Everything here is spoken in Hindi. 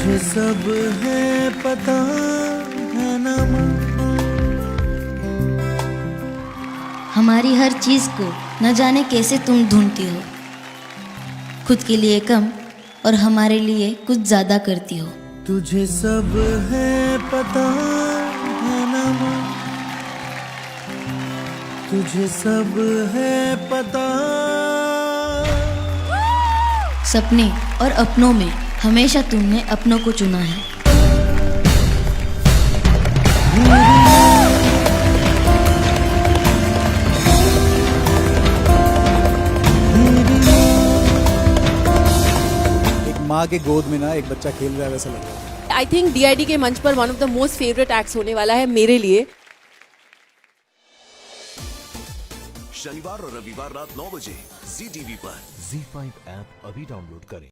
तुझे सब है पता है ना माँ। हमारी हर चीज को न जाने कैसे तुम ढूंढती हो, खुद के लिए कम और हमारे लिए कुछ ज्यादा करती हो। तुझे सब है पता है ना माँ, तुझे सब है पता। सपने और अपनों में हमेशा तुमने अपनों को चुना है। एक माँ के गोद में ना एक बच्चा खेल रहा है वैसा लग रहा है। आई थिंक डीआईडी के मंच पर one of the most favourite acts होने वाला है मेरे लिए। शनिवार और रविवार रात 9 बजे ZTV पर। ZEE5 ऐप अभी डाउनलोड करें।